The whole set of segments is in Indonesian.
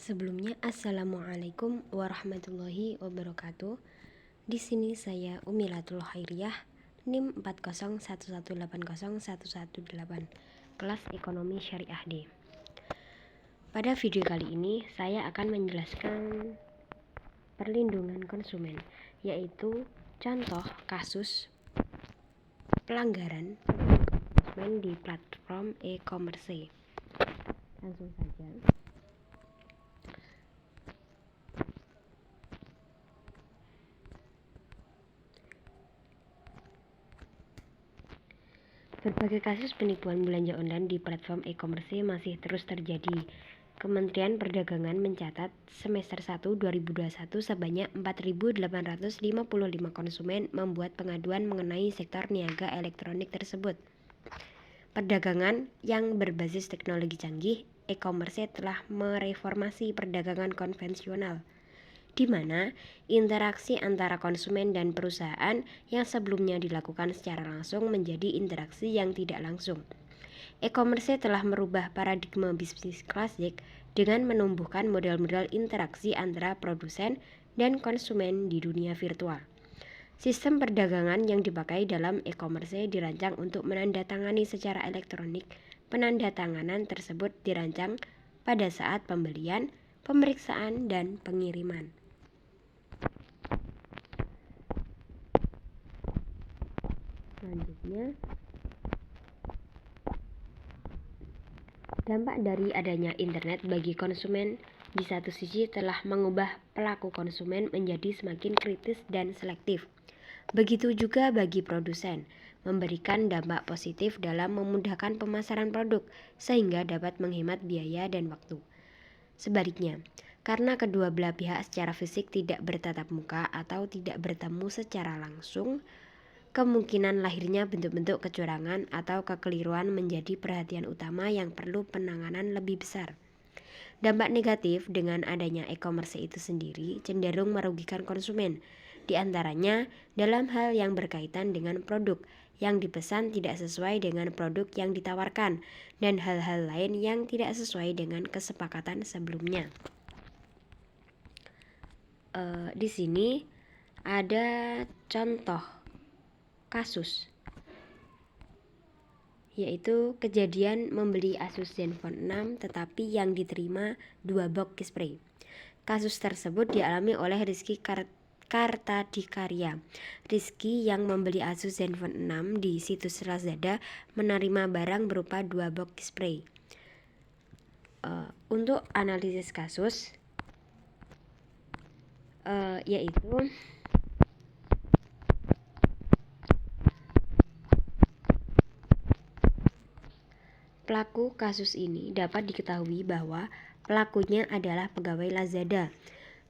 Sebelumnya, Assalamualaikum warahmatullahi wabarakatuh. Di sini saya Umilatul Khairiyah, NIM 4011180118, kelas Ekonomi Syariah D. Pada video kali ini, saya akan menjelaskan perlindungan konsumen, yaitu contoh kasus pelanggaran konsumen di platform e-commerce. Langsung saja. Berbagai kasus penipuan belanja online di platform e-commerce masih terus terjadi. Kementerian Perdagangan mencatat semester 1 2021 sebanyak 4.855 konsumen membuat pengaduan mengenai sektor niaga elektronik tersebut. Perdagangan yang berbasis teknologi canggih, e-commerce telah mereformasi perdagangan konvensional, di mana interaksi antara konsumen dan perusahaan yang sebelumnya dilakukan secara langsung menjadi interaksi yang tidak langsung. E-commerce telah merubah paradigma bisnis klasik dengan menumbuhkan model-model interaksi antara produsen dan konsumen di dunia virtual. Sistem perdagangan yang dipakai dalam e-commerce dirancang untuk menandatangani secara elektronik. Penandatanganan tersebut dirancang pada saat pembelian, pemeriksaan, dan pengiriman. Selanjutnya, dampak dari adanya internet bagi konsumen di satu sisi telah mengubah pelaku konsumen menjadi semakin kritis dan selektif. Begitu juga bagi produsen, memberikan dampak positif dalam memudahkan pemasaran produk sehingga dapat menghemat biaya dan waktu. Sebaliknya, karena kedua belah pihak secara fisik tidak bertatap muka atau tidak bertemu secara langsung, kemungkinan lahirnya bentuk-bentuk kecurangan atau kekeliruan menjadi perhatian utama yang perlu penanganan lebih besar. Dampak negatif dengan adanya e-commerce itu sendiri cenderung merugikan konsumen, di antaranya dalam hal yang berkaitan dengan produk yang dipesan tidak sesuai dengan produk yang ditawarkan, dan hal-hal lain yang tidak sesuai dengan kesepakatan sebelumnya. Di sini ada contoh kasus, yaitu kejadian membeli Asus Zenfone 6 tetapi yang diterima 2 box spray. Kasus tersebut dialami oleh Rizky Kartadikarya. Rizky yang membeli Asus Zenfone 6 di situs Lazada menerima barang berupa 2 box spray. Untuk analisis kasus, yaitu pelaku kasus ini dapat diketahui bahwa pelakunya adalah pegawai Lazada.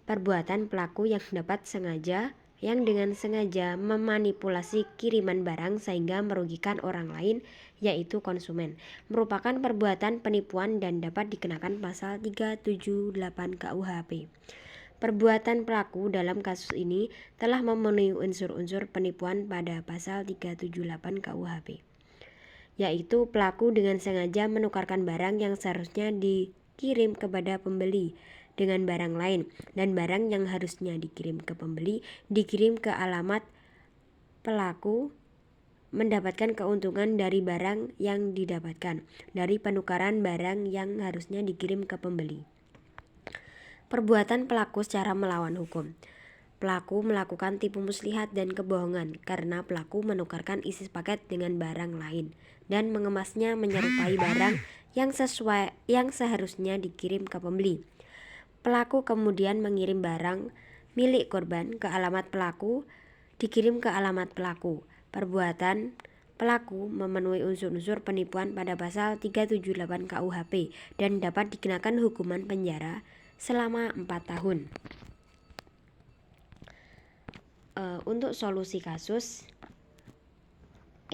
Perbuatan pelaku yang dengan sengaja memanipulasi kiriman barang sehingga merugikan orang lain, yaitu konsumen, merupakan perbuatan penipuan dan dapat dikenakan pasal 378 KUHP. Perbuatan pelaku dalam kasus ini telah memenuhi unsur-unsur penipuan pada pasal 378 KUHP, yaitu pelaku dengan sengaja menukarkan barang yang seharusnya dikirim kepada pembeli dengan barang lain, dan barang yang harusnya dikirim ke pembeli dikirim ke alamat pelaku, mendapatkan keuntungan dari barang yang didapatkan dari penukaran barang yang harusnya dikirim ke pembeli. Perbuatan pelaku secara melawan hukum. Pelaku melakukan tipu muslihat dan kebohongan karena pelaku menukarkan isi paket dengan barang lain dan mengemasnya menyerupai barang yang seharusnya dikirim ke pembeli. Pelaku kemudian mengirim barang milik korban ke alamat pelaku, dikirim ke alamat pelaku. Perbuatan pelaku memenuhi unsur-unsur penipuan pada pasal 378 KUHP dan dapat dikenakan hukuman penjara selama 4 tahun. Untuk solusi kasus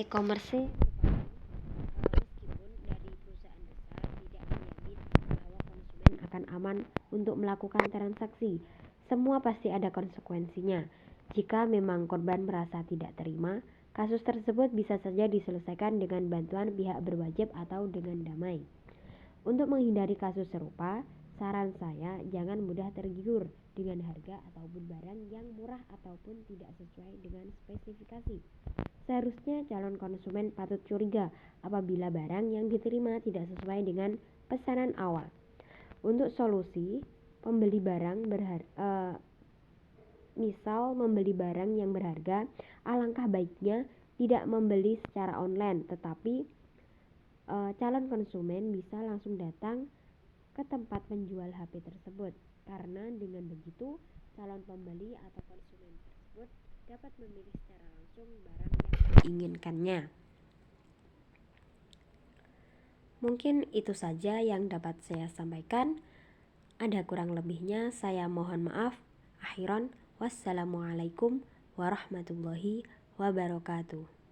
e-commerce, meskipun dari perusahaan besar tidak menjamin bahwa konsumen akan aman untuk melakukan transaksi, semua pasti ada konsekuensinya. Jika memang korban merasa tidak terima, kasus tersebut bisa saja diselesaikan dengan bantuan pihak berwajib atau dengan damai. Untuk menghindari kasus serupa, Saran saya, jangan mudah tergiur dengan harga ataupun barang yang murah ataupun tidak sesuai dengan spesifikasi. Seharusnya calon konsumen patut curiga apabila barang yang diterima tidak sesuai dengan pesanan awal. Untuk solusi, misal membeli barang yang berharga, alangkah baiknya tidak membeli secara online, tetapi calon konsumen bisa langsung datang ke tempat penjual HP tersebut, karena dengan begitu calon pembeli atau konsumen tersebut dapat memilih secara langsung barang yang diinginkannya. Mungkin itu saja yang dapat saya sampaikan. Ada kurang lebihnya saya mohon maaf. Akhiran, wassalamualaikum warahmatullahi wabarakatuh.